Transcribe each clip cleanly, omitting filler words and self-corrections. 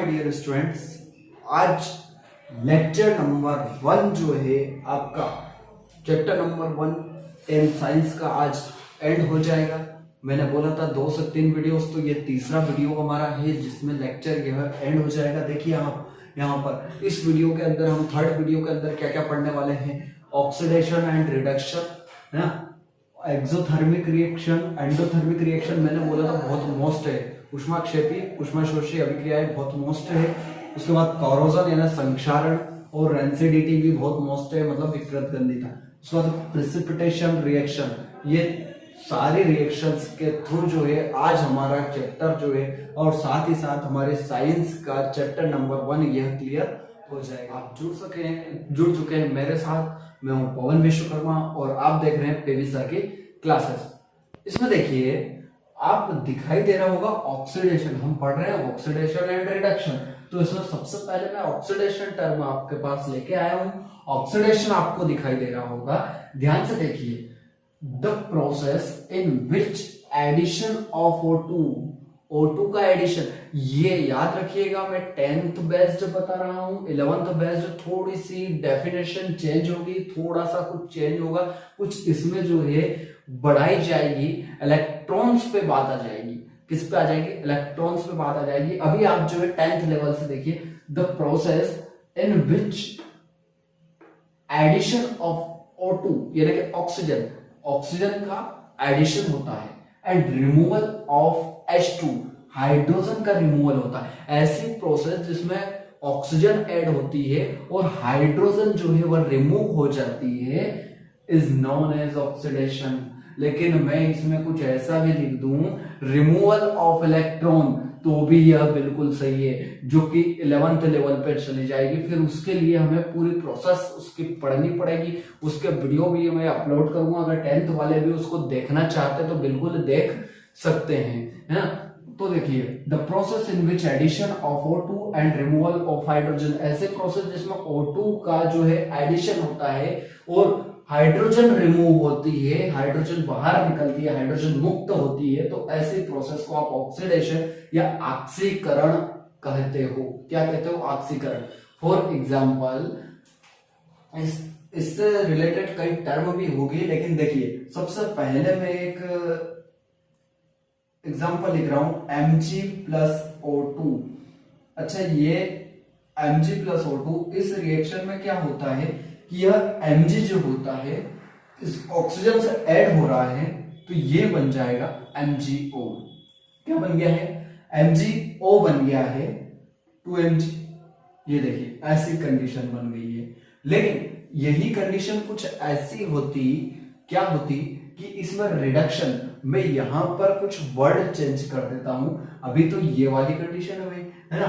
Dear students, आज lecture number 1 जो है आपका चैप्टर नंबर 1 एम साइंस का आज एंड हो जाएगा। मैंने बोला था 2 से 3 वीडियोस, तो ये तीसरा वीडियो हमारा है जिसमें लेक्चर यह एंड हो जाएगा। देखिए आप यहाँ पर इस वीडियो के अंदर हम थर्ड वीडियो के अंदर क्या क्या पढ़ने वाले हैं। ऑक्सीडेशन एंड रिडक्शन है ना, एक्सोथर्मिक रिएक्शन, एंडोथर्मिक रिएक्शन मैंने बोला था बहुत मोस्ट है। ऊष्माक्षेपी ऊष्माशोषी अभिक्रियाएं बहुत मोस्ट है। उसके बाद कॉरोजन यानी संक्षारण और रेंसिडिटी भी बहुत मोस्ट है, मतलब विकृत गंधिता। उसके बाद प्रेसिपिटेशन रिएक्शन, ये सारी रिएक्शंस के थ्रू जो है आज हमारा चैप्टर जो है और साथ ही साथ हमारे साइंस का चैप्टर नंबर 1 यह क्लियर हो जाएगा। आप जुड़ चुके हैं मेरे साथ। मैं हूं पवन विश्वकर्मा और आप देख रहे हैं पीवी सर की क्लासेस। इसमें देखिए आप दिखाई दे रहा होगा ऑक्सीडेशन, हम पढ़ रहे हैं ऑक्सीडेशन एंड रिडक्शन। तो इसमें सबसे पहले मैं ऑक्सीडेशन टर्म आपके पास लेके आया हूं। ऑक्सीडेशन आपको दिखाई दे रहा होगा, ध्यान से देखिए। The process in which edition of O2 का एडिशन, ये याद रखिएगा। मैं 10th बेस्ड बता रहा हूं, 11th बेस्ड थोड़ी सी डेफिनेशन चेंज होगी, थोड़ा सा कुछ चेंज होगा, कुछ इसमें जो है बढ़ाई जाएगी। इलेक्ट्रॉन्स पे बात आ जाएगी। किस पे आ जाएगी? इलेक्ट्रॉन्स पे बात आ जाएगी। अभी आप जो है 10th लेवल से देखिए। The process in which edition of O2 यानी कि ऑक्सीजन का एडिशन होता है and removal of H2 hydrogen का रिमूवल होता है। ऐसी प्रोसेस जिसमें ऑक्सीजन ऐड होती है और हाइड्रोजन जो है वह रिमूव हो जाती है इज नोन एज ऑक्सीडेशन। लेकिन मैं इसमें कुछ ऐसा भी लिख दूं रिमूवल ऑफ इलेक्ट्रॉन, तो भी यह बिल्कुल सही है, जो कि 11th लेवल पे चली जाएगी। फिर उसके लिए हमें पूरी प्रोसेस उसकी पढ़नी पड़ेगी। उसके वीडियो भी मैं अपलोड करूंगा, अगर 10th वाले भी उसको देखना चाहते तो बिल्कुल देख सकते हैं, है ना। तो देखिए the process in which edition of O2 and removal of hydrogen, ऐसे प्रोसेस जिसमें O2 का जो है एडिशन होता है और हाइड्रोजन रिमूव होती है, हाइड्रोजन बाहर निकलती है, हाइड्रोजन मुक्त होती है, तो ऐसी प्रोसेस को आप ऑक्सीडेशन या ऑक्सीकरण कहते हो। क्या कहते हो? ऑक्सीकरण। फॉर एग्जांपल इससे रिलेटेड कई टर्म भी होगी, लेकिन देखिए सबसे पहले मैं एक एग्जांपल लिख रहा हूं Mg+O2। अच्छा, ये Mg+O2 इस रिएक्शन में क्या होता है कि यह Mg जो होता है इस ऑक्सीजन से ऐड हो रहा है, तो ये बन जाएगा MgO। क्या बन गया है? MgO बन गया है 2Mg। ये देखिए ऐसी कंडीशन बन गई है। लेकिन यही कंडीशन कुछ ऐसी होती, क्या होती कि इसमें रिडक्शन, मैं यहां पर कुछ वर्ड चेंज कर देता हूं। अभी तो ये वाली कंडीशन है ना।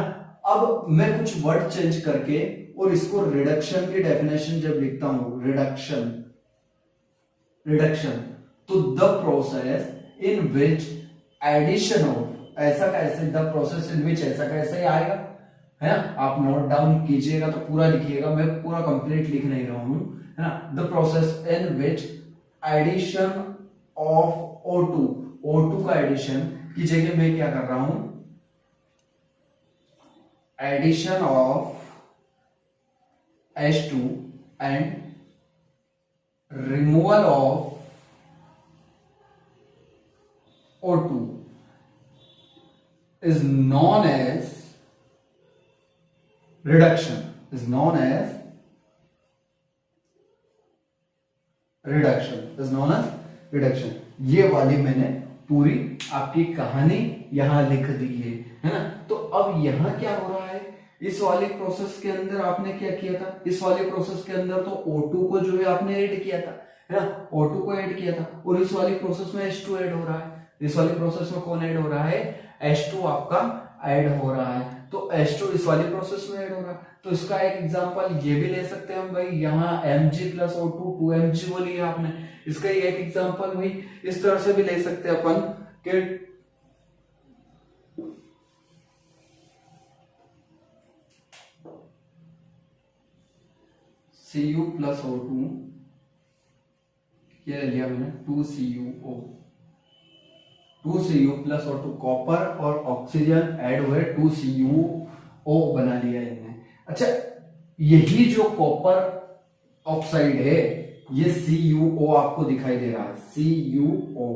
अब मैं कुछ वर्ड चेंज करके और इसको रिडक्शन की डेफिनेशन जब लिखता हूं, रिडक्शन, तो the process in which edition of, ऐसा कैसे, द प्रोसेस इन विच ऐसा कैसे ही आएगा, है ना। आप नोट डाउन कीजिएगा तो पूरा लिखिएगा, मैं पूरा कंप्लीट लिख नहीं रहा हूं, है ना। The process in which edition of O2 का एडिशन की जगह मैं क्या कर रहा हूं, addition of H2 and removal of O2 is known as reduction, ये वाली मैंने पूरी आपकी कहानी यहां लिख दी है ना। तो अब यहां क्या हो रहा है, इस वाले प्रोसेस के अंदर आपने क्या किया था, इस वाले प्रोसेस के अंदर तो O2 को जो है आपने ऐड किया था, है ना, O2 को ऐड किया था, और इस वाली प्रोसेस में H2 ऐड हो रहा है। इस वाली प्रोसेस में कौन ऐड हो रहा है? H2 आपका ऐड हो रहा है। तो H2 इस वाली प्रोसेस में ऐड हो रहा है। तो इसका एक एग्जांपल ये भी ले सकते हैं हम भाई, यहाँ Mg+O2 2Mg बोली है आपने, इसका एक एग्जांपल भाई इस तरह से भी ले सकते हैं अपन कि Cu+O2, ये लिया मैंने 2CuO, 2Cu+O2 कॉपर और ऑक्सीजन ऐड हुए 2Cu O बना लिया इनने। अच्छा, यही जो कॉपर ऑक्साइड है, ये CuO आपको दिखाई दे रहा है, CuO।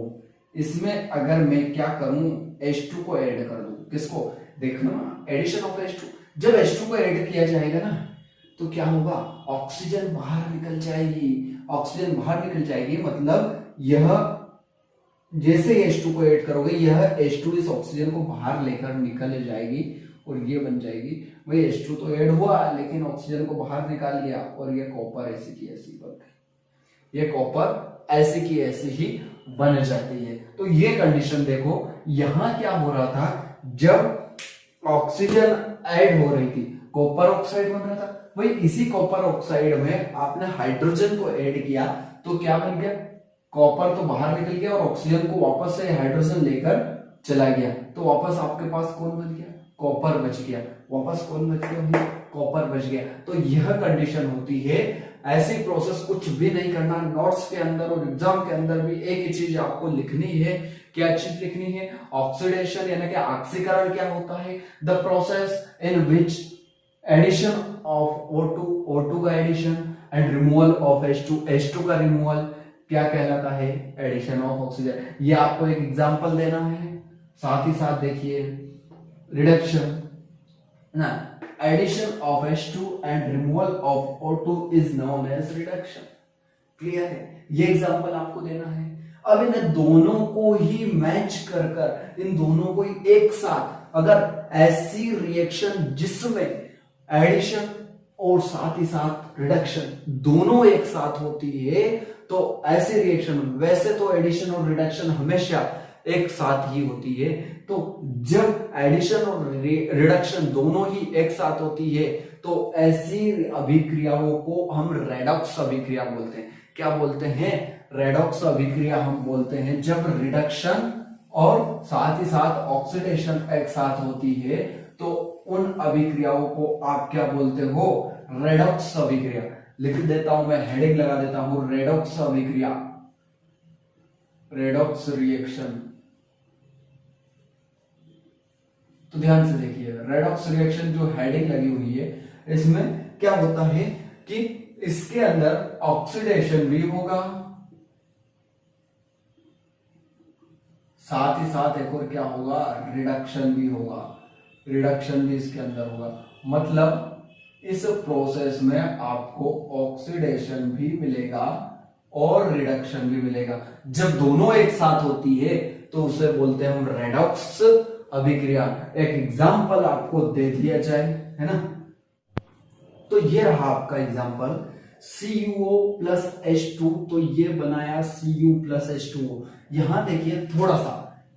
इसमें अगर मैं क्या करूं, H2 को ऐड कर दूं, किसको, देखना एडिशन ऑफ H2। जब H2 को ऐड किया जाएगा ना, तो क्या होगा, ऑक्सीजन बाहर निकल जाएगी। ऑक्सीजन बाहर निकल जाएगी मतलब यह, जैसे H2 को ऐड करोगे, यह H2 इस ऑक्सीजन को बाहर लेकर निकल जाएगी और ये बन जाएगी। भाई H2 तो ऐड हुआ लेकिन ऑक्सीजन को बाहर निकाल लिया और ये कॉपर ऐसी की ऐसी बन गई। ये कॉपर ऐसी की ऐसी ही बन जाती है। तो ये कंडीशन देखो, यहां क्या हो रहा था, जब ऑक्सीजन ऐड हो रही थी, कॉपर ऑक्साइड बन रहा था। भाई इसी कॉपर ऑक्साइड में आपने हाइड्रोजन को ऐड किया तो क्या बन गया, कॉपर तो बाहर निकल गया और ऑक्सीजन को वापस से हाइड्रोजन लेकर चला गया, तो वापस आपके पास कौन बच गया, कॉपर बच गया। वापस कौन बच गया, कॉपर बच गया। तो यह कंडीशन होती है। ऐसी प्रोसेस कुछ भी नहीं करना, नोट्स के अंदर और एग्जाम के अंदर भी एक ही चीज आपको लिखनी है। क्या चीज लिखनी है, ऑक्सीडेशन यानी कि ऑक्सीकरण क्या होता है, the process in which edition of O2 का addition and removal of H2 का रिमूवल क्या कहलाता है, एडिशन ऑफ ऑक्सीजन। ये आपको एक एग्जांपल देना है, साथ ही साथ देखिए रिडक्शन ना, addition of H2 and removal of O2 is known as reduction. Clear है, ये एग्जांपल आपको देना है। अब इन दोनों को ही मैच कर कर, इन दोनों को ही एक साथ, अगर ऐसी रिएक्शन जिसमें एडिशन और साथ ही साथ रिडक्शन दोनों एक साथ होती है, तो ऐसे रिएक्शन, वैसे तो एडिशन और रिडक्शन हमेशा एक साथ ही होती है, तो जब एडिशन और रिडक्शन दोनों ही एक साथ होती है तो ऐसी अभिक्रियाओं को हम रेडॉक्स अभिक्रिया बोलते हैं। क्या बोलते हैं, रेडॉक्स अभिक्रिया हम बोलते हैं जब रिडक्शन और साथ ही साथ ऑक्सीडेशन एक साथ होती है, तो उन अभिक्रियाओं को आप क्या बोलते हो, रेडॉक्स अभिक्रिया। लिख देता हूं मैं, हेडिंग लगा देता हूं, रेडॉक्स अभिक्रिया, रेडॉक्स रिएक्शन। तो ध्यान से देखिए, रेडॉक्स रिएक्शन जो हेडिंग लगी हुई है, इसमें क्या होता है कि इसके अंदर ऑक्सीडेशन भी होगा, साथ ही साथ एक और क्या होगा, रिडक्शन भी होगा। रिडक्शन भी इसके अंदर होगा, मतलब इस प्रोसेस में आपको ऑक्सीडेशन भी मिलेगा और रिडक्शन भी मिलेगा। जब दोनों एक साथ होती है तो उसे बोलते हैं हम रेडॉक्स अभिक्रिया। एक एग्जांपल आपको दे दिया जाए, है ना, तो ये रहा आपका एग्जांपल, CuO प्लस H2। तो ये बनाया Cu प्लस H2O। यहां देखिए थोड़ा सा,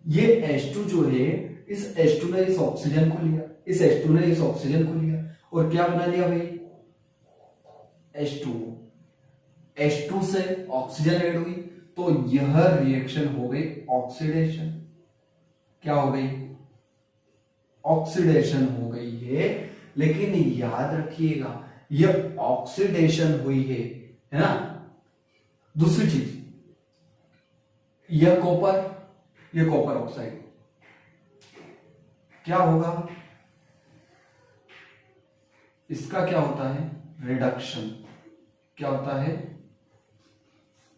ये H2 जो है, इस H2 ने इस ऑक्सीजन को लिया, इस H2 ने इस ऑक्सीजन को लिया और क्या बना लिया भाई, H2O। H2 से ऑक्सीजन ऐड हुई तो यह रिएक्शन हो गई ऑक्सीडेशन। क्या हो गई, ऑक्सीडेशन हो गई है। लेकिन याद रखिएगा, यह ऑक्सीडेशन हुई है ना। दूसरी चीज, यह कॉपर ऑक्साइड क्या होगा, इसका क्या होता है, रिडक्शन। क्या होता है,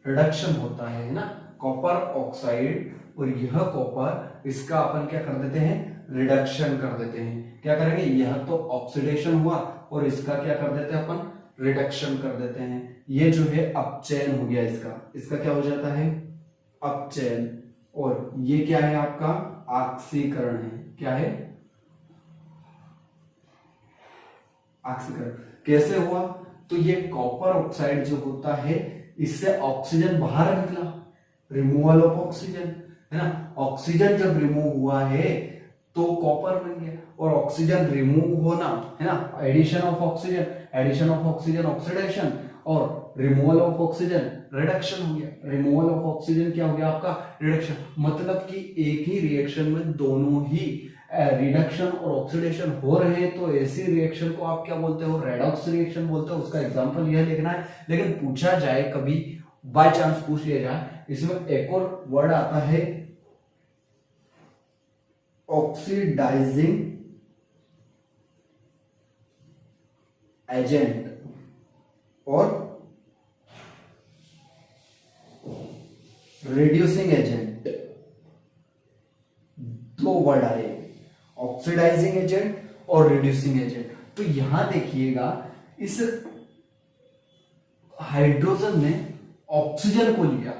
रिडक्शन होता है ना, कॉपर ऑक्साइड और यह कॉपर, इसका अपन क्या कर देते हैं, रिडक्शन कर देते हैं। क्या करेंगे, यह तो ऑक्सीडेशन हुआ और इसका क्या कर देते हैं अपन, रिडक्शन कर देते हैं। ये जो है अपचयन हो गया, इसका क्या हो जाता है, अपचयन। और ये क्या है आपका, ऑक्सीकरण है। क्या है, ऑक्सीकरण। कैसे हुआ, तो ये कॉपर ऑक्साइड जो होता है, इससे ऑक्सीजन बाहर निकला, रिमूवल ऑफ ऑक्सीजन, है ना। ऑक्सीजन जब रिमूव हुआ है तो कॉपर बन गया, और ऑक्सीजन रिमूव होना, है ना, addition of oxygen, addition of oxygen oxidation, और रिमूवल ऑफ ऑक्सीजन रिडक्शन हो गया। रिमूवल ऑफ ऑक्सीजन क्या हो गया आपका, रिडक्शन। मतलब कि एक ही रिएक्शन में दोनों ही रिडक्शन और ऑक्सीडेशन हो रहे हैं, तो ऐसी रिएक्शन को आप क्या बोलते हो, रेडॉक्स रिएक्शन बोलते हो। उसका एग्जांपल यह लिखना है। लेकिन पूछा जाए, कभी बाय चांस पूछ लिया जाए, इसमें एक और वर्ड आता है ऑक्सीडाइजिंग एजेंट और रिड्यूसिंग एजेंट, दो वर्ड आए, ऑक्सीडाइजिंग एजेंट और रिड्यूसिंग एजेंट। तो यहां देखिएगा इस हाइड्रोजन ने ऑक्सीजन को लिया,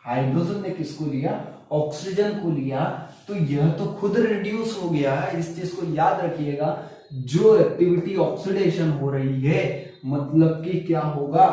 हाइड्रोजन ने किसको लिया, ऑक्सीजन को लिया, तो यह तो खुद रिड्यूस हो गया है। इस चीज को याद रखिएगा, जो एक्टिविटी ऑक्सीडेशन हो रही है मतलब कि क्या होगा,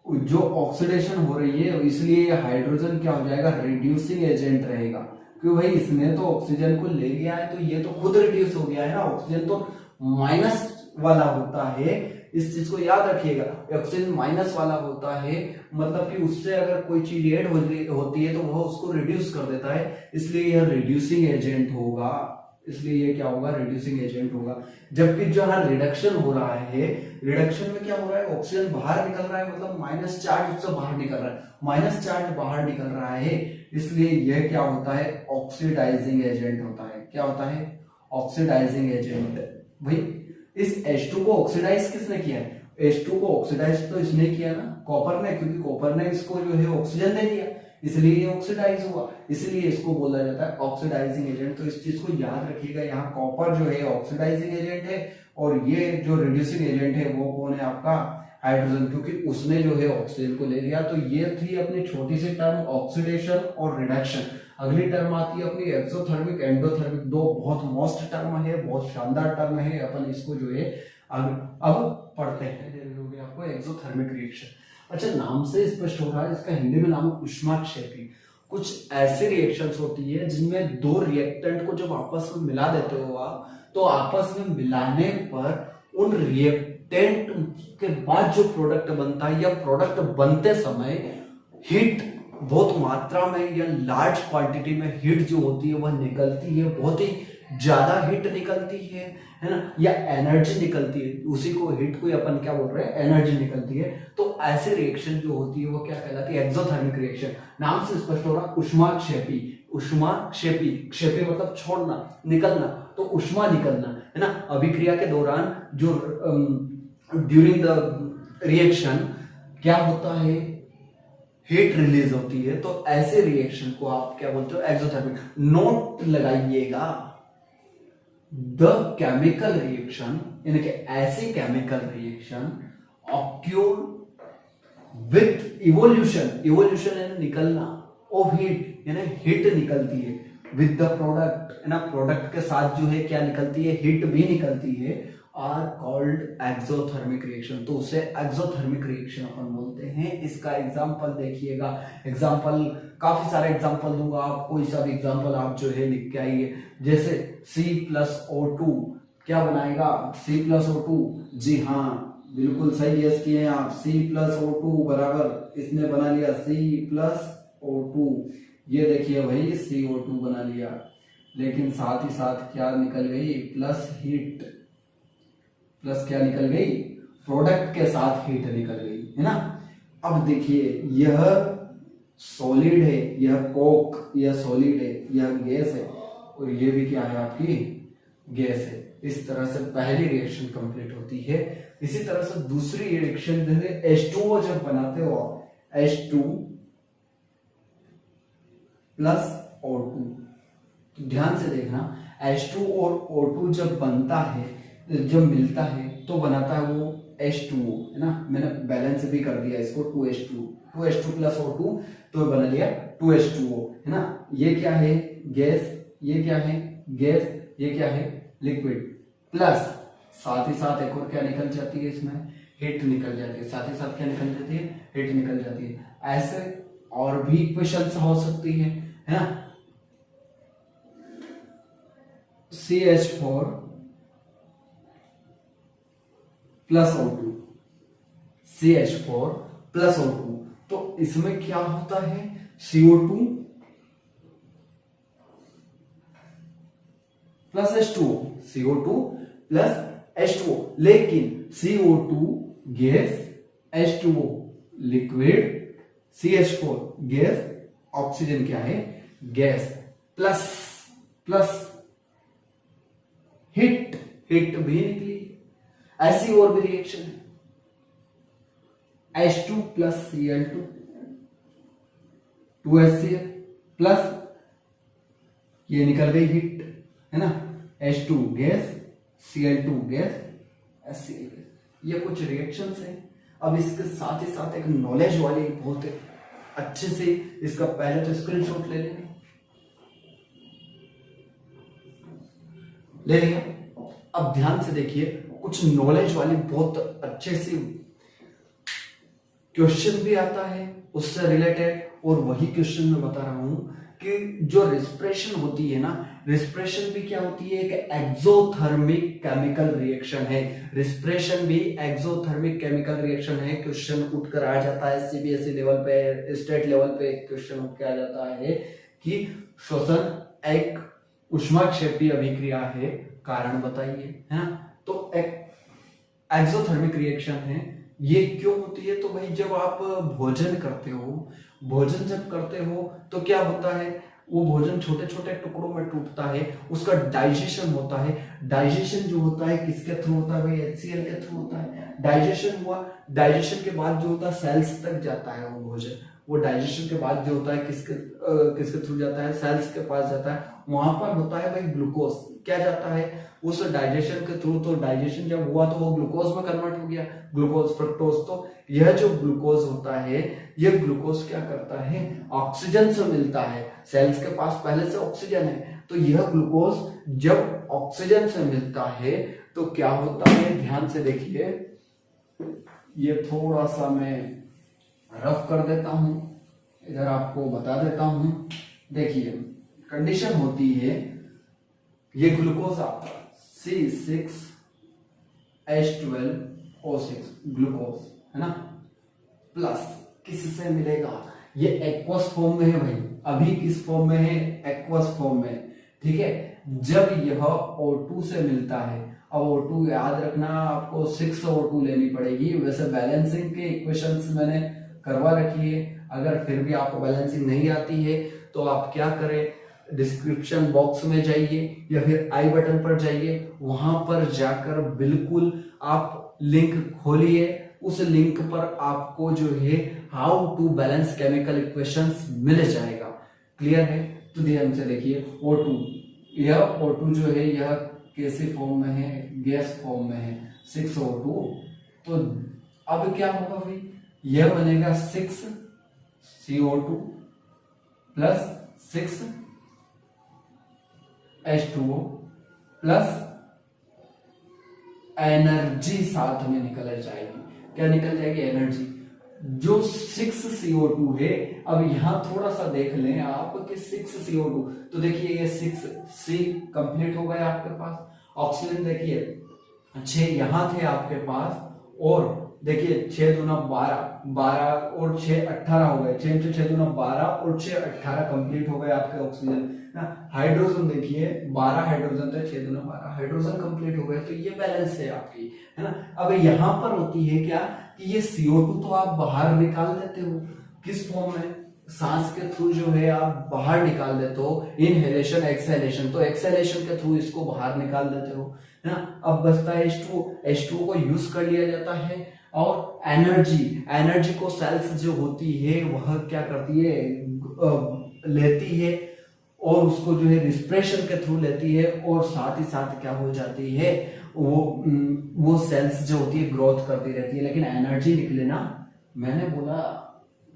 जो ऑक्सीडेशन हो रही है इसलिए हाइड्रोजन क्या हो जाएगा, रिड्यूसिंग एजेंट रहेगा। क्यों भाई, इसने तो ऑक्सीजन को ले गया है तो ये तो खुद रिड्यूस हो गया है ना, ऑक्सीजन तो माइनस वाला होता है, इस चीज को याद रखिएगा, ऑक्सीजन माइनस वाला होता है, मतलब कि उससे अगर कोई चीज ऐड होती है तो वह उसको रिड्यूस कर देता है, इसलिए यह रिड्यूसिंग एजेंट होगा, इसलिए ये क्या होगा, रिड्यूसिंग एजेंट होगा। जबकि जो है रिडक्शन हो रहा है, रिडक्शन में क्या हो रहा है, ऑक्सीजन बाहर निकल रहा है, मतलब माइनस चार्ज उससे बाहर निकल रहा है, माइनस चार्ज बाहर निकल रहा है, इसलिए यह क्या होता है, ऑक्सीडाइजिंग एजेंट होता है। क्या होता है, ऑक्सीडाइजिंग एजेंट। भाई इस H2 को ऑक्सीडाइज किसने किया है, H2 को ऑक्सीडाइज तो इसने किया ना, कॉपर ने, क्योंकि कॉपर ने इसको जो है ऑक्सीजन दे दिया, इसलिए ये ऑक्सीडाइज हुआ, इसलिए इसको बोला जाता है ऑक्सीडाइजिंग एजेंट। तो इस चीज को याद रखिएगा, यहाँ कॉपर जो है ऑक्सीडाइजिंग एजेंट है और ये जो रिड्यूसिंग एजेंट है वो कौन है, आपका हाइड्रोजन, क्योंकि उसने जो है ऑक्सीजन को ले लिया। तो ये थी अपनी छोटी सी टर्म ऑक्सीडेशन और रिडक्शन। अगली टर्म आती है अपनी एक्सोथर्मिक एंडोथर्मिक, दो बहुत मस्त टर्म है, बहुत शानदार टर्म है, अपन इसको जो है अब पढ़ते हैं। आपको एक्सोथर्मिक रिएक्शन, अच्छा नाम से स्पष्ट हो रहा है, इसका हिंदी में नाम है ऊष्माक्षेपी। कुछ ऐसी रिएक्शंस होती है जिनमें दो रिएक्टेंट को जब आपस में मिला देते हो आप, तो आपस में मिलाने पर उन रिएक्टेंट के बाद जो प्रोडक्ट बनता है या प्रोडक्ट बनते समय हीट बहुत मात्रा में या लार्ज क्वांटिटी में हीट जो होती है वह निकलती है, बहुत ही ज्यादा हीट निकलती है ना, या एनर्जी निकलती है, उसी को हीट को अपन क्या बोल रहे हैं, एनर्जी निकलती है। तो ऐसे रिएक्शन जो होती है वो क्या कहलाती है, एक्सोथर्मिक रिएक्शन। नाम से स्पष्ट हो रहा, ऊष्माक्षेपी, ऊष्माक्षेपी, क्षेपी मतलब छोड़ना, निकलना, तो ऊष्मा निकलना है ना, अभिक्रिया के दौरान जो ड्यूरिंग द रिएक्शन क्या होता है, हीट रिलीज होती है। तो ऐसे रिएक्शन को आप क्या बोलते हो, एक्सोथर्मिक। नोट लगाइएगा, द केमिकल रिएक्शन, यानी कि ऐसी chemical reaction occur with evolution, evolution यानी निकलना, ऑफ हीट यानी हीट निकलती है, विद द प्रोडक्ट है ना, प्रोडक्ट के साथ जो है क्या निकलती है, हीट भी निकलती है, आर कॉल्ड एक्सोथर्मिक रिएक्शन। तो उसे एक्सोथर्मिक रिएक्शन अपन बोलते हैं। इसका एग्जांपल देखिएगा, एग्जांपल काफी सारे एग्जांपल दूंगा आप, कोई सा भी एग्जांपल आप जो है लिख के आइए। जैसे C+O2 क्या बनाएगा, C+O2, जी हाँ बिल्कुल सही गेस किए हैं आप, C+O2 बराबर इसने बना लिया C+O2, ये देखिए भाई CO2 बना लिया, लेकिन साथ ही साथ क्या निकल गई, प्लस हीट, प्लस क्या निकल गई, प्रोडक्ट के साथ हीट निकल गई है ना। अब देखिए यह सॉलिड है, यह कोक, यह सॉलिड है, यह गैस है, और ये भी क्या है, आपकी गैस है। इस तरह से पहली रिएक्शन कंप्लीट होती है। इसी तरह से दूसरी रिएक्शन जैसे H2O जब बनाते हो, H2 प्लस O2, तो ध्यान से देखना, H2 और O2 जब बनता है, जब मिलता है तो बनाता है वो H2O है ना, मैंने बैलेंस भी कर दिया इसको, 2H2 प्लस O2, तो बना लिया 2H2O है ना। ये क्या है, गैस, ये क्या है, गैस, ये क्या है, लिक्विड, प्लस साथ ही साथ एक और क्या निकल जाती है, इसमें हीट निकल जाती है, साथ ही साथ क्या निकल जाती है, हीट निकल जाती है। ऐसे और भी इक्वेशंस हो सकती है ना, CH4 plus O2, CH4 plus O2, तो इसमें क्या होता है, CO2 plus H2O, CO2 plus H2O, लेकिन CO2 gas, H2O liquid, CH4 gas, oxygen क्या है, gas, plus plus heat, heat भी निकली। ऐसी और भी रिएक्शन है, H2 plus Cl2 2HCl plus ये निकल गई हीट, है ना, H2 gas, Cl2 gas, HCl gas. ये कुछ रिएक्शंस हैं। अब इसके साथ ही साथ एक नॉलेज वाली बहुत अच्छे से इसका पहले तो स्क्रीनशॉट ले लेंगे, ले लिया। अब ध्यान से देखिए, कुछ नॉलेज वाली बहुत अच्छे से क्वेश्चन भी आता है उससे रिलेटेड, और वही क्वेश्चन मैं बता रहा हूं कि जो रिस्पिरेशन होती है ना, रिस्पिरेशन भी क्या होती है, एक एक्सोथर्मिक केमिकल रिएक्शन है। रिस्पिरेशन भी एक्सोथर्मिक केमिकल रिएक्शन है। क्वेश्चन उठकर आ जाता है सीबीएसई लेवल पे, स्टेट लेवल पे क्वेश्चन उठ के आ जाता है कि श्वसन एक ऊष्माक्षेपी अभिक्रिया है, कारण बताइए, है ना। तो एक एक्सोथर्मिक रिएक्शन है। ये क्यों होती है, तो भाई जब आप भोजन करते हो, भोजन जब करते हो तो क्या होता है, वो भोजन छोटे छोटे टुकड़ों में टूटता है, उसका डाइजेशन होता है। डाइजेशन जो होता है किसके थ्रू होता है भाई, HCl के थ्रू होता है। डाइजेशन हुआ, डाइजेशन के बाद जो होता है सेल्स तक जाता है वो भोजन। वो डाइजेशन के बाद जो होता है किसके थ्रू जाता है, सेल्स के पास जाता है। वहां पर होता है भाई ग्लूकोज, क्या जाता है उस डाइजेशन के थ्रू। तो डाइजेशन जब हुआ तो वो ग्लूकोज में कन्वर्ट हो गया, ग्लूकोज फ्रक्टोज। तो यह जो ग्लूकोज होता है, यह ग्लूकोज क्या करता है, ऑक्सीजन से मिलता है। सेल्स के पास पहले से ऑक्सीजन है, तो यह ग्लूकोज जब ऑक्सीजन से मिलता है तो क्या होता है, ध्यान से देखिए। ये थोड़ा सा मैं रफ कर देता हूं, इधर आपको बता देता हूं। देखिए कंडीशन होती है, ये ग्लूकोज आपका C6H12O6 ग्लूकोज, है ना, प्लस किससे मिलेगा, ये एक्वस फॉर्म में है भाई, अभी किस फॉर्म में है, एक्वस फॉर्म में, ठीक है। जब यह O2 से मिलता है, अब O2 याद रखना आपको 6O2 लेनी पड़ेगी। वैसे बैलेंसिंग के इक्वेशंस मैंने करवा रखी है, अगर फिर भी आपको बैलेंसिंग नहीं आती है तो आप क्या करें, डिस्क्रिप्शन बॉक्स में जाइए या फिर आई बटन पर जाइए, वहां पर जाकर बिल्कुल आप लिंक खोलिए। उस लिंक पर आपको जो है how to balance chemical equations मिल जाएगा। क्लियर है, तो ध्यान से देखिए O2, यह O2 जो है यह कैसे फॉर्म में है, गैस फॉर्म में है 6O2। तो अब क्या होगा भाई, यह बनेगा 6CO2 plus 6H2O plus energy साथ में निकल जाएगी। क्या निकल जाएगी, एनर्जी। जो 6CO2 है, अब यहां थोड़ा सा देख लें आप कि 6CO2, तो देखिए ये 6C कंप्लीट हो गया आपके पास। ऑक्सीजन देखिए 6 यहां थे आपके पास, और देखिए 6 दूना 12, 12 और 6 18 हो गए, 6 6 दूना 12 और 6 18 कंप्लीट हो गए आपके ऑक्सीजन ना। हाइड्रोजन देखिए 12 हाइड्रोजन थे, 6 दूना 12 हाइड्रोजन कंप्लीट हो गए, तो ये बैलेंस है आपकी, है ना। अब यहां पर होती है क्या कि ये CO2 तो आप बाहर निकाल देते हो, किस फॉर्म में, सांस के थ्रू जो है आप बाहर निकाल देते हो, इनहेलेशन एक्सहेलेशन, तो एक्सहेलेशन के थ्रू इसको बाहर निकाल देते हो, है ना। अब बचता है H2O को यूज कर लिया जाता है, और एनर्जी को सेल्स जो होती है वह क्या करती है, लेती है, और उसको जो है रिस्पिरेशन के थ्रू लेती है, और साथ ही साथ क्या हो जाती है, वो सेल्स जो होती है ग्रोथ करती रहती है। लेकिन एनर्जी निकले ना, मैंने बोला,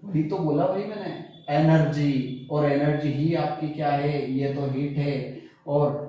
वही तो बोला भाई मैंने, एनर्जी, और एनर्जी ही आपकी क्या है, ये तो हीट है। और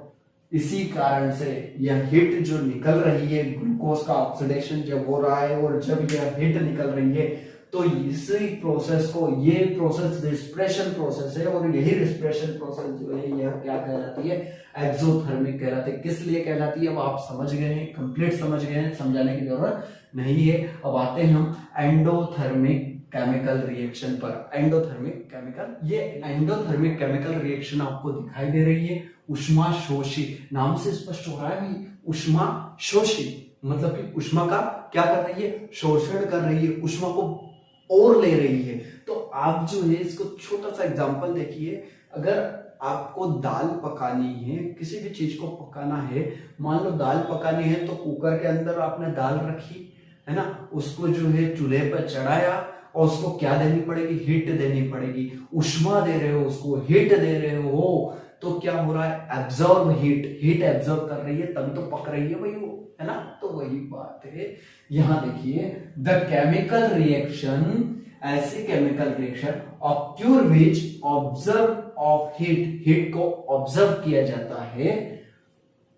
इसी कारण से यह हीट जो निकल रही है, ग्लूकोज का ऑक्सीडेशन जब हो रहा है, और जब यह हीट निकल रही है, तो इसी प्रोसेस को, ये प्रोसेस रिस्पिरेशन प्रोसेस है, और यही रिस्पिरेशन प्रोसेस जो है यह क्या कहलाती है, एक्सोथर्मिक कहलाती है। किस लिए कहलाती है, अब आप समझ गए हैं, कंप्लीट समझ गए हैं, समझाने की जरूरत नहीं है। अब आते हैं हम एंडोथर्मिक केमिकल रिएक्शन पर। एंडोथर्मिक केमिकल, ये एंडोथर्मिक केमिकल रिएक्शन आपको दिखाई दे रही है, ऊष्मा शोषी, नाम से स्पष्ट हो रहा है भाई, ऊष्मा शोषी, मतलब कि ऊष्मा का क्या कर रही है, शोषण कर रही है, ऊष्मा को और ले रही है। तो आप जो है इसको छोटा सा एग्जांपल देखिए, अगर आपको दाल पकानी है, किसी भी चीज को पकाना है, मान लो दाल पकानी है तो कुकर के अंदर आपने दाल रखी है ना, उसको जो है चूल्हे पर चढ़ाया और उसको क्या देनी पड़ेगी, हीट देनी पड़ेगी। उष्मा दे रहे हो, उसको हीट दे रहे हो, तो क्या हो रहा है, एब्जॉर्ब हीट, हीट एब्जॉर्ब कर रही है तब तो पक रही है भाई वो, है ना। तो वही बात है यहां देखिए, द केमिकल रिएक्शन, ऐसी chemical reaction occur which observe of heat, heat को ऑब्जर्व किया जाता है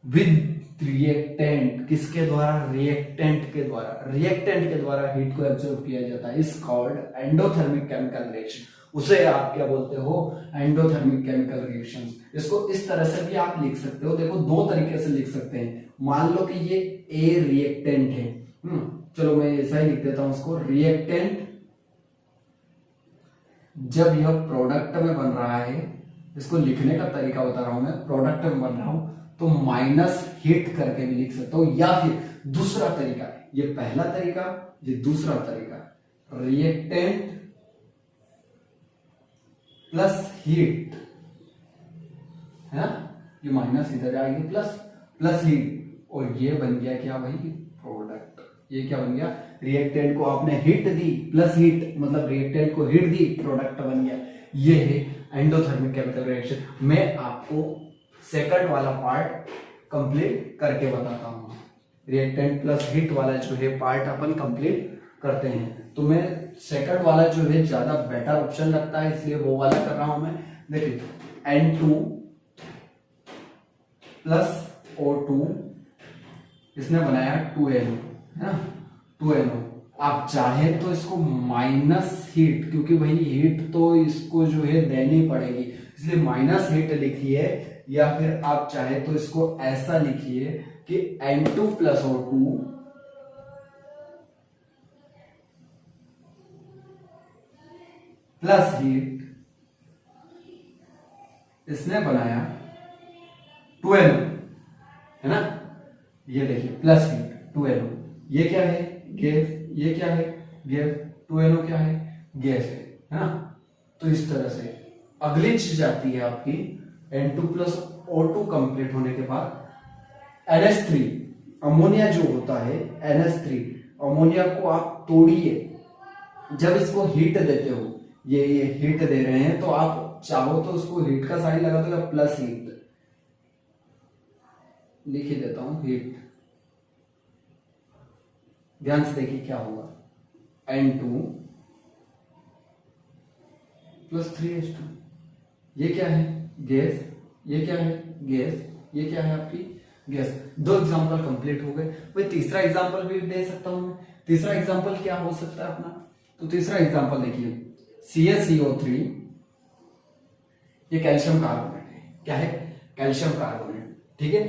विद रिएक्टेंट, किसके द्वारा, रिएक्टेंट के द्वारा, रिएक्टेंट के द्वारा हीट को एब्जॉर्ब किया जाता है, is called endothermic chemical reaction. उसे आप क्या बोलते हो, एंडोथर्मिक केमिकल रिएक्शन। इसको इस तरह से भी आप लिख सकते हो, देखो दो तरीके से लिख सकते हैं। मान लो कि ये ए रिएक्टेंट है, चलो मैं ऐसा ही लिख देता हूं इसको, रिएक्टेंट जब यह प्रोडक्ट में बन रहा है, इसको लिखने का तरीका बता रहा हूं मैं, प्रोडक्ट में बन रहा हूं तो माइनस हीट करके भी लिख सकता हूं, या फिर दूसरा तरीका, ये पहला तरीका, ये दूसरा तरीका, रिएक्टेंट प्लस हीट है ना, ये माइनस इधर आएगी प्लस हीट, और ये बन गया क्या भाई, प्रोडक्ट। ये क्या बन गया, रिएक्टेंट को आपने हीट दी प्लस हीट, मतलब रिएक्टेंट को हीट दी, प्रोडक्ट बन गया। ये है एंडोथर्मिक केमिकल रिएक्शन। मैं आपको सेकंड वाला पार्ट कंप्लीट करके बताता हूं, रिएक्टेंट प्लस हीट वाला जो है पार्ट अपन कंप्लीट करते हैं। तो मैं सेकंड वाला जो है ज्यादा बेटर ऑप्शन लगता है, इसलिए वो वाला कर रहा हूं मैं। देखिए N2 प्लस O2, इसने बनाया 2NO, है ना, 2NO। आप चाहे तो इसको माइनस हीट, क्योंकि भाई हीट तो इसको जो है देनी पड़ेगी, इसलिए माइनस हीट लिखिए, या फिर आप चाहे तो इसको ऐसा लिखिए कि N2 plus O2 plus heat, इसने बनाया 2NO, है ना। ये देखिए प्लस हीट 2NO, ये क्या है, गैस, ये क्या है, गैस, 2NO क्या है, गैस है ना। तो इस तरह से अगली चीज आती है आपकी N2 प्लस O2 कंप्लीट होने के बाद NH3, अमोनिया जो होता है NH3, अमोनिया को आप तोड़िए, जब इसको हीट देते हो, ये हीट दे रहे हैं, तो आप चाहो तो उसको हीट का साइन लगा दो, या प्लस हीट लिख ही देता हूं, हीट। ध्यान से देखिए क्या होगा, N2 प्लस 3H2, ये क्या है, गैस, ये क्या है, गैस, ये क्या है आपकी गैस। दो एग्जांपल कंप्लीट हो गए। भाई तीसरा एग्जांपल भी दे सकता हूं मैं। तीसरा एग्जांपल क्या हो सकता है अपना, तो तीसरा एग्जांपल देखिए, CaCO3, ये कैल्शियम कार्बोनेट है, क्या है, कैल्शियम कार्बोनेट, ठीक है,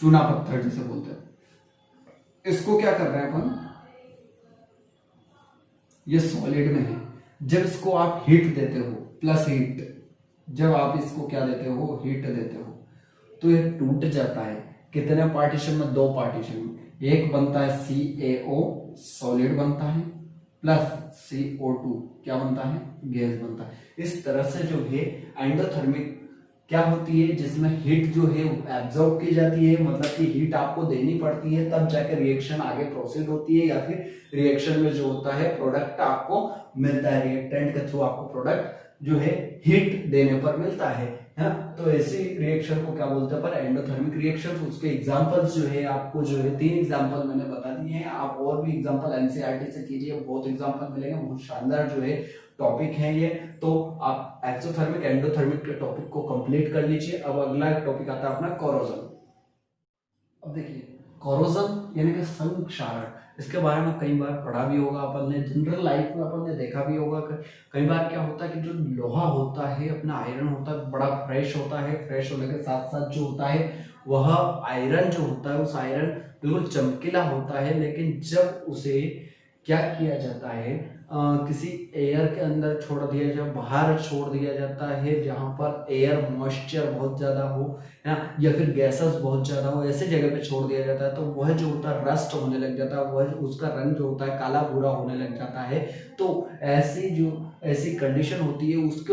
चूना पत्थर जिसे बोलते हैं। इसको क्या कर रहे हैं अपन, ये सॉलिड में है, जब इसको आप हीट देते हो, प्लस हीट, जब आप इसको क्या देते हो, हीट देते हो, तो ये टूट जाता है। कितने पार्टीशन में, दो पार्टीशन में। एक बनता है CaO, सॉलिड बनता है, प्लस CO2 क्या बनता है, गैस बनता है। इस तरह से जो है एंडोथर्मिक क्या होती है, जिसमें हीट जो है एब्जॉर्ब की जाती है, मतलब कि हीट आपको देनी पड़ती है, तब जाकर रिएक्शन आगे प्रोसीड होती है, या फिर रिएक्शन में जो होता है प्रोडक्ट आपको मिलता है, रिएक्टेंट के थ्रू आपको प्रोडक्ट जो है हीट देने पर मिलता है ना। तो ऐसी रिएक्शन को क्या बोलते हैं पर एंडोथर्मिक रिएक्शन। उसके एग्जांपल्स जो है आपको जो है 3 एग्जांपल मैंने बता दिए हैं, आप और भी एग्जांपल एनसीईआरटी से कीजिए, बहुत एग्जांपल मिलेंगे, बहुत शानदार जो है टॉपिक है ये। तो आप एक्सोथर्मिक एंडोथर्मिक के टॉपिक को कंप्लीट कर लीजिए। अब अगला टॉपिक आता है अपना कोरोजन। अब देखिए कोरोजन यानी कि संक्षारण, इसके बारे में कई बार पढ़ा भी होगा अपन ने, जनरल लाइफ में अपन ने देखा भी होगा। कई बार क्या होता है कि जो लोहा होता है अपना, आयरन होता है, बड़ा फ्रेश होता है, फ्रेश होने के साथ साथ जो होता है वह आयरन जो होता है, उस आयरन बिल्कुल चमकीला होता है, लेकिन जब उसे क्या किया जाता है, किसी एयर के अंदर छोड़ दिया जाए, बाहर छोड़ दिया जाता है, जहां पर एयर मॉइस्चर बहुत ज्यादा हो है ना, या फिर गैसेस बहुत ज्यादा हो, ऐसे जगह पे छोड़ दिया जाता है, तो वह जो होता है रस्ट होने लग जाता है, वह उसका रंग जो होता है काला भूरा होने लग जाता है। तो ऐसी कंडीशन होती है, उसके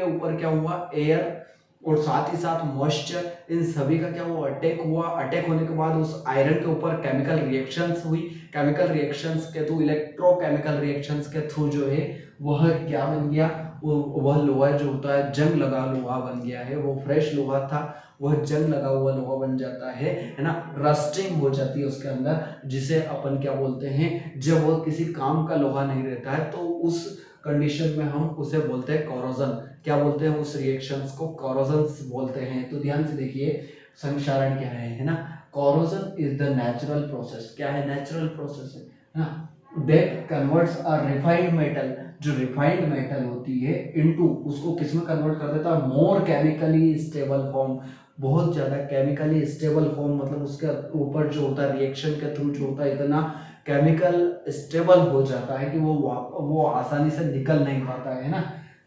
ऊपर क्या हुआ, एयर और साथ ही साथ मॉइस्चर, इन सभी का क्या हुआ, अटैक हुआ। अटैक होने के बाद उस आयरन के ऊपर केमिकल रिएक्शंस हुई। केमिकल रिएक्शंस के थ्रू, इलेक्ट्रोकेमिकल रिएक्शंस के थ्रू जो है वह क्या बन गया, वह लोहा जो होता है जंग लगा लोहा बन गया है। वो फ्रेश लोहा था, वह जंग लगा हुआ लोहा बन जाता है ना। रस्टिंग हो जाती है उसके अंदर, जिसे अपन क्या बोलते हैं, जब वो किसी काम का लोहा नहीं रहता है तो उस कंडीशन में हम उसे बोलते हैं कोरोजन। क्या बोलते हैं उस रिएक्शंस को, कोरोजन बोलते हैं। तो ध्यान से देखिए संक्षारण क्या है ना। Corrosion is the natural process, क्या है, नेचुरल प्रोसेस है ना, that converts a refined metal, जो रिफाइंड मेटल होती है, इनटू, उसको किस में कन्वर्ट कर देता है, मोर केमिकली स्टेबल फॉर्म, बहुत ज्यादा केमिकली स्टेबल फॉर्म, मतलब उसके ऊपर जो होता है रिएक्शन के थ्रू जो होता है इतना केमिकल स्टेबल हो जाता है कि वो आसानी से निकल नहीं पाता है ना।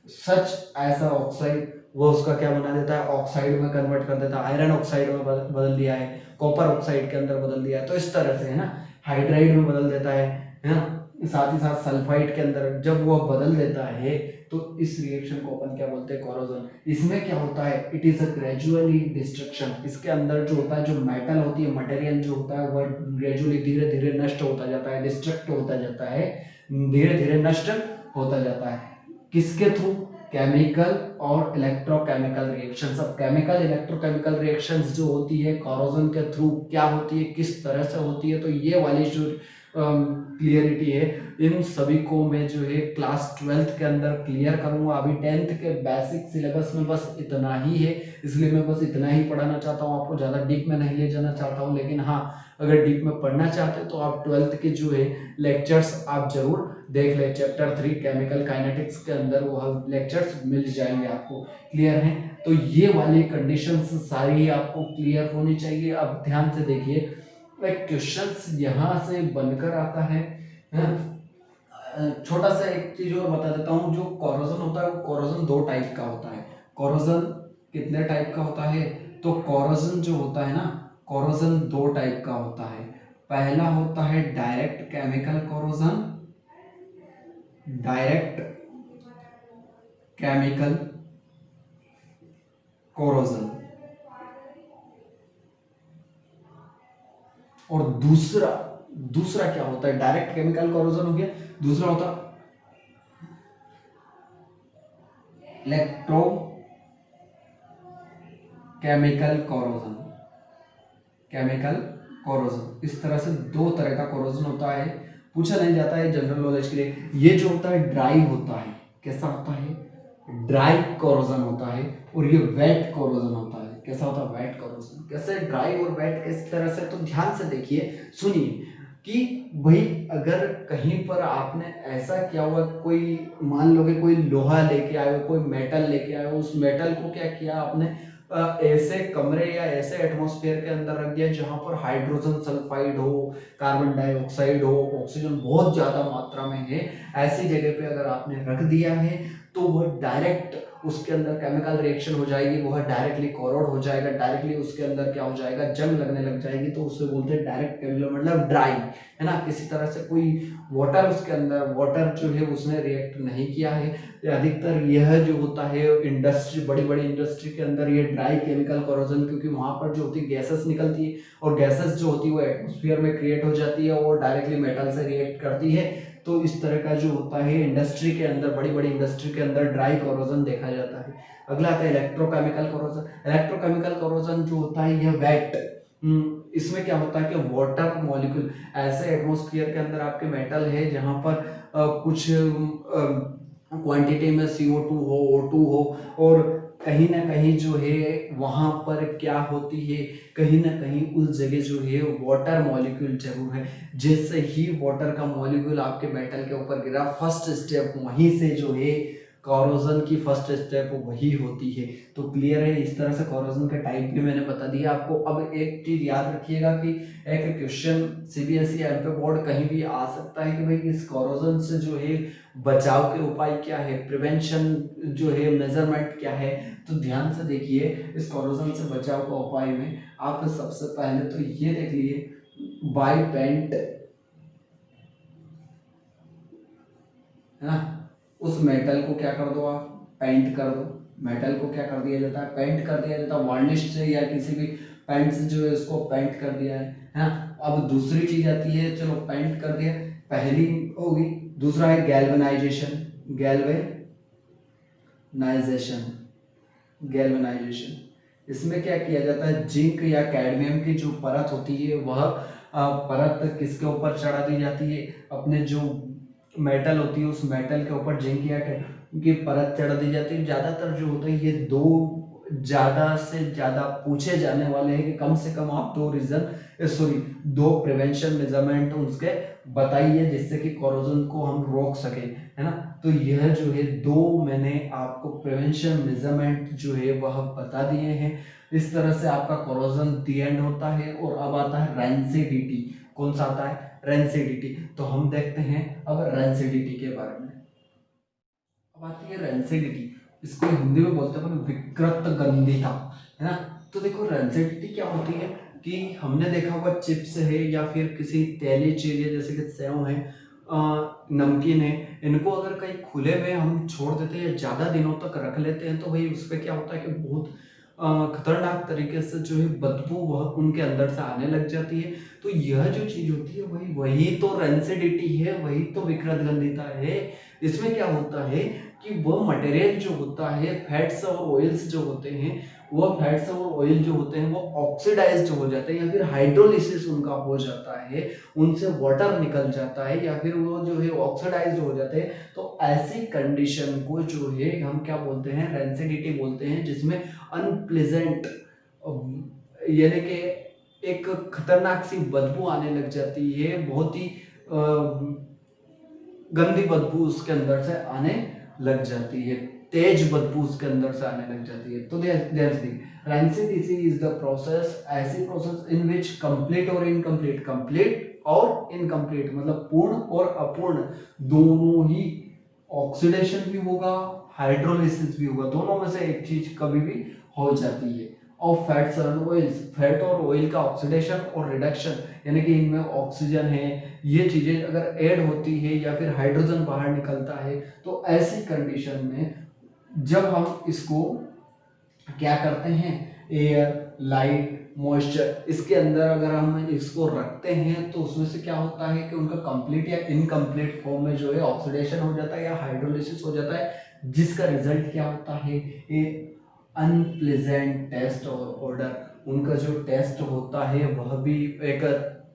सच ऐसा ऑक्साइड वो उसका क्या बना देता है, ऑक्साइड में कन्वर्ट कर देता है, आयरन ऑक्साइड में बदल दिया है, कॉपर ऑक्साइड के अंदर बदल दिया है, तो इस तरह से है ना, हाइड्राइड में बदल देता है ना। साथ ही साथ सल्फाइड के अंदर जब वो बदल देता है तो इस रिएक्शन को अपन क्या बोलते हैं, कोरोजन। इसमें क्या होता है, it is a gradually destruction, इसके अंदर जो होता है, जो मेटल होती है, मटेरियल जो होता है, वह ग्रेजुअली धीरे धीरे नष्ट होता जाता है, डिस्ट्रक्ट होता जाता है, धीरे धीरे नष्ट होता जाता है। किसके थ्रू, केमिकल और इलेक्ट्रोकेमिकल रिएक्शंस। अब केमिकल इलेक्ट्रोकेमिकल रिएक्शंस जो होती है कोरोजन के थ्रू क्या होती है, किस तरह से होती है, तो ये वाली जो क्लियरिटी है, इन सभी को मैं जो है क्लास 12th के अंदर क्लियर करूंगा। अभी 10th के बेसिक सिलेबस में बस इतना ही है, इसलिए मैं बस इतना ही पढ़ाना चाहता हूँ, आपको ज़्यादा डीप में नहीं ले जाना चाहता हूँ। लेकिन हाँ, अगर डीप में पढ़ना चाहते हैं तो आप 12th के जो है लेक्चर्स आप जरूर देख ले। चैप्टर 3 केमिकल काइनेटिक्स के अंदर वो लेक्चर्स मिल जाएंगे आपको। क्लियर है, तो ये वाली कंडीशंस सारी आपको क्लियर होनी चाहिए। अब ध्यान से देखिए, क्वेश्चंस यहाँ से बनकर आता है। छोटा सा एक चीज और बता देता हूँ, जो कोरोजन होता है वो कोरोजन दो टाइप का होता है। कोरोजन कितने टाइप का होता है, तो कोरोजन जो होता है ना, कोरोजन दो टाइप का होता है। पहला होता है direct chemical corrosion, direct chemical corrosion, और दूसरा दूसरा क्या होता है, डायरेक्ट केमिकल कोरोजन हो गया, दूसरा होता electro chemical corrosion. Chemical corrosion, इस तरह से दो तरह का कोरोजन होता है। पूछा नहीं जाता है जनरल नॉलेज के लिए। ये जो होता है ड्राई होता है, कैसा होता है, ड्राई कोरोजन होता है। और ये वेट कोरोजन होता है, कैसा होता है, वेट कोरोजन। कैसे ड्राई और वेट किस तरह से, तो ध्यान से देखिए, सुनिए कि भाई अगर कहीं पर आपने ऐसा किया हुआ, कोई मान लो कि कोई लोहा लेके आए हो, कोई मेटल लेके आए हो, उस मेटल को क्या किया आपने, ऐसे कमरे या ऐसे एटमॉस्फेयर के अंदर रख दिया जहां पर हाइड्रोजन सल्फाइड हो, कार्बन डाइऑक्साइड हो, ऑक्सीजन बहुत ज्यादा मात्रा में है, ऐसी जगह पे अगर आपने रख दिया है तो वह डायरेक्ट उसके अंदर केमिकल रिएक्शन हो जाएगी, वह डायरेक्टली कोरोड हो जाएगा, डायरेक्टली उसके अंदर क्या हो जाएगा, जंग लगने लग जाएगी। तो उसे बोलते हैं डायरेक्ट केमिकल, मतलब ड्राई, है ना। किसी तरह से कोई वाटर उसके अंदर, वाटर जो है उसने रिएक्ट नहीं किया है। अधिकतर यह जो होता है इंडस्ट्री, बड़ी बड़ी इंडस्ट्री के अंदर ये ड्राई केमिकल कोरोजन, क्योंकि वहां पर जो होती है गैसेस निकलती है, और गैसेस जो होती है वो एटमोस्फियर में क्रिएट हो जाती है और डायरेक्टली मेटल से रिएक्ट करती है। तो इस तरह का जो होता है इंडस्ट्री के अंदर, बड़ी बड़ी इंडस्ट्री के अंदर ड्राई कोरोजन देखा जाता है। अगला आता है इलेक्ट्रोकेमिकल कोरोजन। इलेक्ट्रोकेमिकल कोरोजन जो होता है यह वेट, इसमें क्या होता है कि वाटर मॉलिक्यूल, ऐसे एटमॉस्फेयर के अंदर आपके मेटल है जहां पर कुछ क्वांटिटी में CO2 हो, O2 हो, और कहीं ना कहीं जो है वहां पर क्या होती है, कहीं ना कहीं उस जगह जो है वाटर मॉलिक्यूल जरूर है। जैसे ही वाटर का मॉलिक्यूल आपके मेटल के ऊपर गिरा, फर्स्ट स्टेप वहीं से जो है कोरोजन की फर्स्ट स्टेप वही होती है। तो क्लियर है, इस तरह से कोरोजन का टाइप भी मैंने बता दिया आपको। अब एक चीज याद रखिएगा कि एक क्वेश्चन CBSE एमपी बोर्ड कहीं भी आ सकता है कि भाई इस कोरोजन से जो है बचाव के उपाय क्या है, प्रिवेंशन जो है मेजरमेंट क्या है। तो ध्यान से देखिए, इस कोरोजन से बचाव का उपाय में आप सबसे पहले तो ये देख लीजिए, बाय पेंट, है ना, उस मेटल को क्या कर दो, आप पेंट कर दो, मेटल को क्या कर दिया जाता है, पेंट कर दिया जाता है वार्निश से या किसी भी पेंट से जो है इसको पेंट कर दिया है ना। अब दूसरी चीज आती है, चलो पेंट कर दिया, पहली होगी। दूसरा है गैल्वेनाइजेशन, गैल्वेनाइजेशन। इसमें क्या किया जाता है, जिंक या कैडमियम की जो परत होती है वह परत किसके ऊपर चढ़ा दी जाती है, अपने जो मेटल होती है उस मेटल के ऊपर जिंक या की परत चढ़ा दी जाती है। ज्यादातर जो होते हैं ये दो ज्यादा से ज्यादा पूछे जाने वाले हैं कि कम से कम आप दो प्रिवेंशन मेजरमेंट उसके बताइए जिससे कि कोरोजन को हम रोक सके, है ना। तो यह जो है दो मैंने आपको प्रिवेंशन मेजरमेंट जो है वह बता दिए हैं। इस तरह से आपका कोरोजन दी एंड होता है। और अब आता है रेंसिडिटी। कौन सा आता है, रेंसिडिटी। तो हम देखते हैं अब रेंसिडिटी के बारे में। अब आती है रेंसिडिटी, इसको हिंदी में बोलते हैं विकृत गंधिता, है ना। तो देखो रेंसिडिटी क्या होती है कि हमने देखा होगा चिप्स है या फिर किसी तेली चीज है जैसे कि सेव है, नमकीन है, इनको अगर कहीं खुले में हम छोड़ देते हैं या ज्यादा दिनों तक रख लेते हैं तो भाई उस पर क्या होता है कि बहुत खतरनाक तरीके से जो है बदबू वह उनके अंदर से आने लग जाती है। तो यह जो चीज होती है वही तो रेंसिडिटी है, वही तो विकृत गंधिता है। इसमें क्या होता है कि वो मटेरियल जो होता है, फैट्स और ऑयल्स जो होते हैं, वो फैट्स और ऑयल जो होते हैं वो ऑक्सीडाइज्ड हो जाते हैं या फिर हाइड्रोलिसिस उनका हो जाता है, उनसे वाटर निकल जाता है या फिर वो जो है ऑक्सीडाइज्ड हो जाते हैं। तो ऐसी कंडीशन को जो है हम क्या बोलते हैं, रेंसिडिटी बोलते हैं, जिसमें अनप्लेजेंट यानी कि एक खतरनाक सी बदबू आने लग जाती है, बहुत ही गंदी बदबू उसके अंदर से आने लग जाती है, तेज बदबू उसके अंदर से आने लग जाती है। तो रेंसिडिटी इज द प्रोसेस, ऐसी प्रोसेस इन विच कंप्लीट और इनकम्प्लीट, कंप्लीट और इनकम्प्लीट मतलब पूर्ण और अपूर्ण दोनों ही, ऑक्सीडेशन भी होगा, हाइड्रोलिसिस भी होगा, दोनों में से एक चीज कभी भी हो जाती है। और फैट्स एंड ऑयल्स, फैट और ऑयल का ऑक्सीडेशन और रिडक्शन यानी कि इनमें ऑक्सीजन है, ये चीजें अगर ऐड होती है या फिर हाइड्रोजन बाहर निकलता है, तो ऐसी कंडीशन में जब हम इसको क्या करते हैं, एयर, लाइट, मॉइस्चर, इसके अंदर अगर हम इसको रखते हैं तो उसमें से क्या होता है कि उनका कंप्लीट या इनकम्प्लीट फॉर्म में जो है ऑक्सीडेशन हो जाता है या हाइड्रोलिसिस हो जाता है, जिसका रिजल्ट क्या होता है, ये अनप्लेजेंट टेस्ट और ऑर्डर। उनका जो टेस्ट होता है वह भी एक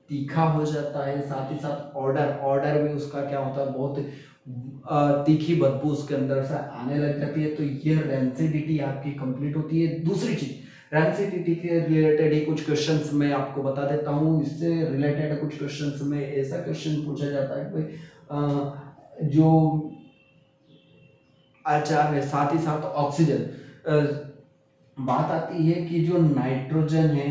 तीखा हो जाता है, साथ ही साथ ऑर्डर भी उसका क्या होता है, बहुत तीखी बदबू उसके अंदर से आने लग जाती है। तो ये रेंसिडिटी आपकी कंप्लीट होती है। दूसरी चीज, रेंसिडिटी के रिलेटेड ही कुछ क्वेश्चंस मैं आपको बता देता हूँ। इससे रिलेटेड कुछ क्वेश्चंस में ऐसा क्वेश्चन पूछा जाता है भाई जो आचार है, साथ ही साथ ऑक्सीजन, बात आती है कि जो नाइट्रोजन है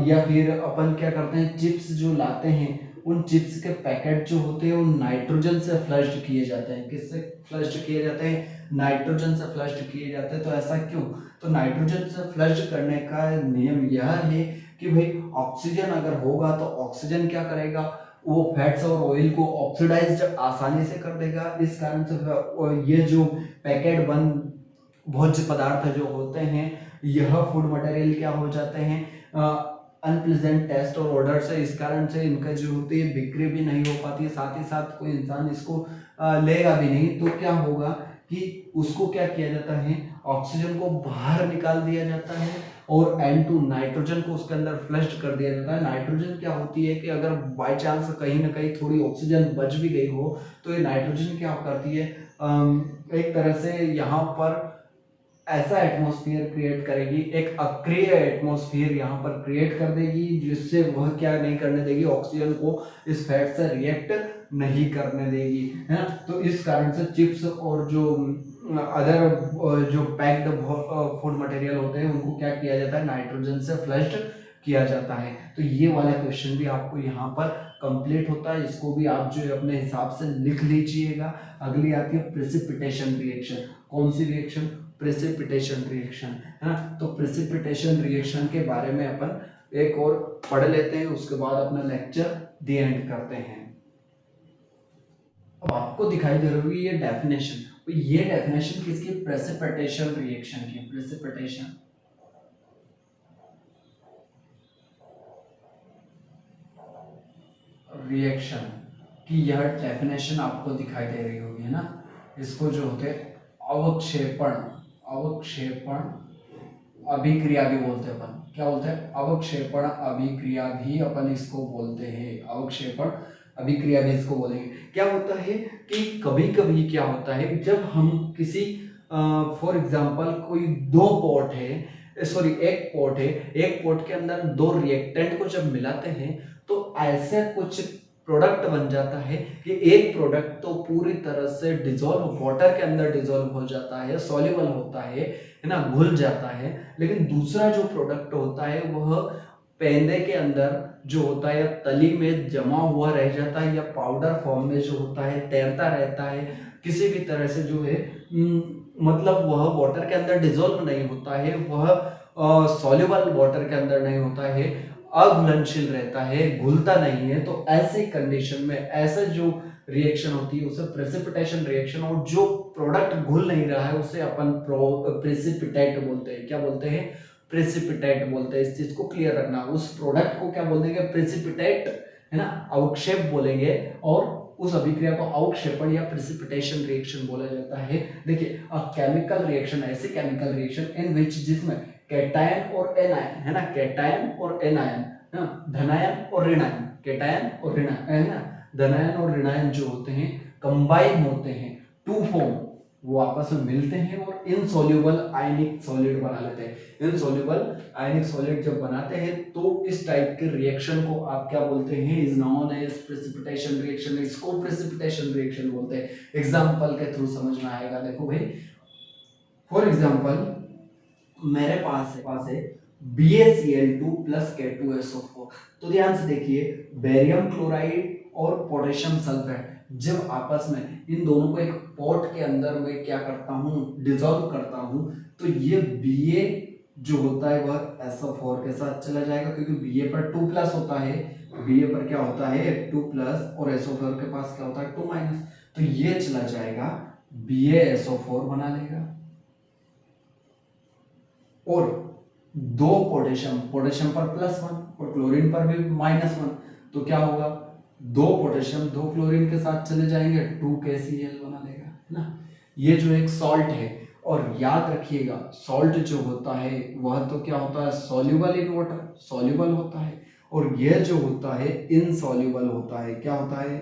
या फिर अपन क्या करते हैं, चिप्स जो लाते हैं उन चिप्स के पैकेट जो होते हैं वो नाइट्रोजन से फ्लश्ड किए जाते हैं। किससे फ्लश्ड किए जाते हैं, नाइट्रोजन से फ्लश्ड किए जाते हैं। तो ऐसा क्यों, तो नाइट्रोजन से फ्लश्ड करने का नियम यह है कि भाई ऑक्सीजन अगर होगा तो ऑक्सीजन क्या करेगा, वो फैट्स और ऑयल को ऑक्सीडाइज आसानी से कर देगा। इस कारण से ये जो पैकेट बंद भोज्य पदार्थ जो होते हैं यह फूड मटेरियल क्या हो जाते हैं, अनप्लेजेंट टेस्ट और ऑर्डर से। इस कारण से इनका जो होती है बिक्री भी नहीं हो पाती है, साथ ही साथ कोई इंसान इसको लेगा भी नहीं। तो क्या होगा कि उसको क्या किया जाता है, ऑक्सीजन को बाहर निकाल दिया जाता है और N2 नाइट्रोजन को उसके अंदर फ्लश्ड कर दिया जाता है। नाइट्रोजन क्या होती है कि अगर बाय चांस कहीं ना कहीं थोड़ी ऑक्सीजन बच भी गई हो तो ये नाइट्रोजन क्या करती है, एक तरह से यहाँ पर ऐसा एटमॉस्फेयर क्रिएट करेगी, एक अक्रिय एटमॉस्फेयर यहाँ पर क्रिएट कर देगी, जिससे वह क्या नहीं करने देगी, ऑक्सीजन को इस फैट से रिएक्ट नहीं करने देगी, है ना। तो इस कारण से चिप्स और जो अदर जो पैक्ड फूड मटेरियल होते हैं उनको क्या किया जाता है, नाइट्रोजन से फ्लश्ड किया जाता है। तो ये वाला क्वेश्चन भी आपको यहाँ पर कंप्लीट होता है, इसको भी आप जो है अपने हिसाब से लिख लीजिएगा। अगली आती है प्रेसिपिटेशन रिएक्शन। कौन सी रिएक्शन, प्रेसिपिटेशन रिएक्शन, है ना। तो प्रेसिपिटेशन रिएक्शन के बारे में अपन एक और पढ़ लेते हैं, उसके बाद अपना लेक्चर दी एंड करते हैं। अब आपको दिखाई दे रही है ये डेफिनेशन। तो ये डेफिनेशन किसकी, प्रेसिपिटेशन रिएक्शन की, प्रेसिपिटेशन रिएक्शन की यह डेफिनेशन आपको दिखाई दे रही होगी, है ना। इसको जो होते अवक्षेपण, अवक्षेपण अभिक्रिया भी बोलते हैं अपन, क्या बोलते हैं, अवक्षेपण अभिक्रिया भी अपन इसको बोलते हैं, अवक्षेपण अभिक्रिया भी इसको बोलेंगे। क्या होता है कि कभी कभी क्या होता है, जब हम किसी फॉर एग्जांपल कोई दो पॉट है, सॉरी एक पॉट है, एक पॉट के अंदर दो रिएक्टेंट को जब मिलाते हैं तो ऐसे कुछ प्रोडक्ट बन जाता है कि एक प्रोडक्ट तो पूरी तरह से डिजोल्व, वाटर के अंदर डिजोल्व हो जाता है, सॉल्युबल होता है ना, घुल जाता है, लेकिन दूसरा जो प्रोडक्ट होता है वह पेंदे के अंदर जो होता है या तली में जमा हुआ रह जाता है, या पाउडर फॉर्म में जो होता है तैरता रहता है, किसी भी तरह से जो है मतलब वह वाटर के अंदर डिजोल्व नहीं होता है, वह सॉल्युबल वाटर के अंदर नहीं होता है, अघुलनशील रहता है, घुलता नहीं है। तो ऐसे कंडीशन में ऐसा जो रिएक्शन होती है उसे प्रेसिपिटेशन रिएक्शन, और जो प्रोडक्ट घुल नहीं रहा है उसे अपन प्रेसिपिटेट बोलते हैं। क्या बोलते हैं, प्रेसिपिटेट बोलते हैं। इस चीज को क्लियर रखना, उस प्रोडक्ट को क्या बोलेंगे, प्रेसिपिटेट, है ना, अवक्षेप बोलेंगे, और उस अभिक्रिया को अवक्षेपण या प्रेसिपिटेशन रिएक्शन बोला जाता है। देखिए केमिकल रिएक्शन, ऐसी केमिकल रिएक्शन इन विच जिसमें कैटायन और एनायन, है ना, कैटायन और एनायन, धनायन और ऋणायन, कैटायन और ऋणायन, है ना, धनायन और ऋणायन जो होते हैं कंबाइन होते हैं टू फॉर्म, वो आपस में मिलते हैं और इनसॉल्युबल आयनिक सॉलिड बना लेते हैं। इनसॉल्युबल आयनिक सॉलिड जब बनाते हैं तो इस टाइप के रिएक्शन को आप क्या बोलते हैं, is known as precipitation reaction, इसको प्रेसिपिटेशन रिएक्शन बोलते हैं। एग्जांपल के थ्रू समझ में आएगा। देखो भाई, फॉर एग्जांपल मेरे पास है BaCl2 प्लस K2SO4। तो ध्यान से देखिए, बेरियम क्लोराइड और पोटेशियम सल्फेट जब आपस में इन दोनों को एक पॉट के अंदर में क्या करता हूँ, डिसॉल्व करता हूँ, तो ये Ba जो होता है वह SO4 के साथ चला जाएगा, क्योंकि Ba पर 2 प्लस होता है, Ba पर क्या होता है 2 प्लस, और SO4 के पास क्या होता है 2 माइनस, तो ये चला जाएगा BaSO4 बना लेगा। और दो पोटेशियम, पोटेशियम पर +1 और क्लोरीन पर भी -1, तो क्या होगा, दो पोटेशियम दो क्लोरीन के साथ चले जाएंगे, 2KCl बना देगा, है ना। ये जो एक सॉल्ट है, और याद रखिएगा सॉल्ट जो होता है वह तो क्या होता है, सॉल्युबल इन वाटर, सॉल्युबल होता है, और यह जो होता है इनसॉल्युबल होता है, क्या होता है,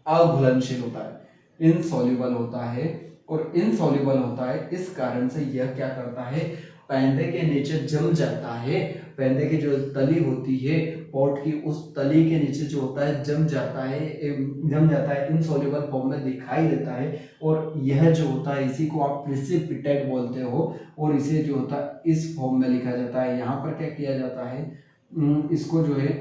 अघुलनशील होता है, इनसॉल्युबल होता है, और इनसॉल्युबल होता है। इस कारण से यह क्या करता है, पेंदे के नीचे जम जाता है, पेंदे की जो तली होती है पॉट की, उस तली के नीचे जो होता है जम जाता है, इनसॉल्युबल फॉर्म में दिखाई देता है, और यह जो होता है इसी को आप प्रेसिपिटेट बोलते हो, और इसे जो होता है इस फॉर्म में लिखा जाता है। यहाँ पर क्या किया जाता है, इसको जो है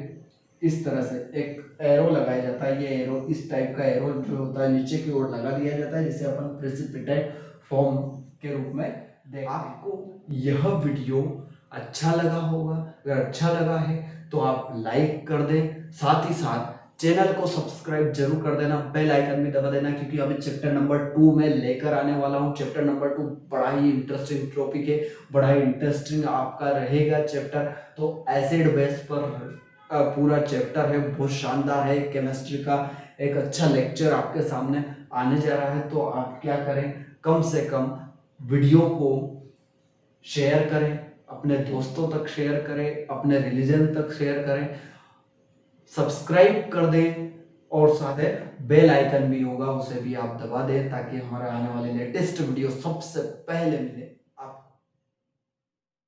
इस तरह से एक एरो लगाया जाता है, ये एरो इस टाइप का एरो जो होता है नीचे की ओर लगा दिया जाता है, जिसे अपन प्रेसिपिटेट फॉर्म के रूप में देखते हैं। आपको यह वीडियो अच्छा लगा होगा, अगर अच्छा लगा है तो आप लाइक कर दें, साथ ही साथ चैनल को सब्सक्राइब जरूर कर देना, बेल आइकन भी दबा देना, क्योंकि अभी चैप्टर नंबर 2 में लेकर आने वाला हूँ। चैप्टर नंबर 2 बड़ा ही इंटरेस्टिंग टॉपिक है, बड़ा ही इंटरेस्टिंग आपका रहेगा चैप्टर। तो एसिड बेस पर पूरा चैप्टर है, बहुत शानदार है, केमिस्ट्री का एक अच्छा लेक्चर आपके सामने आने जा रहा है। तो आप क्या करें, कम से कम वीडियो को शेयर करें, अपने दोस्तों तक शेयर करें, अपने रिलीजन तक शेयर करें, सब्सक्राइब कर दें, और साथ है बेल आइकन भी होगा उसे भी आप दबा दें, ताकि हमारा आने वाले लेटेस्ट वीडियो सबसे पहले मिले।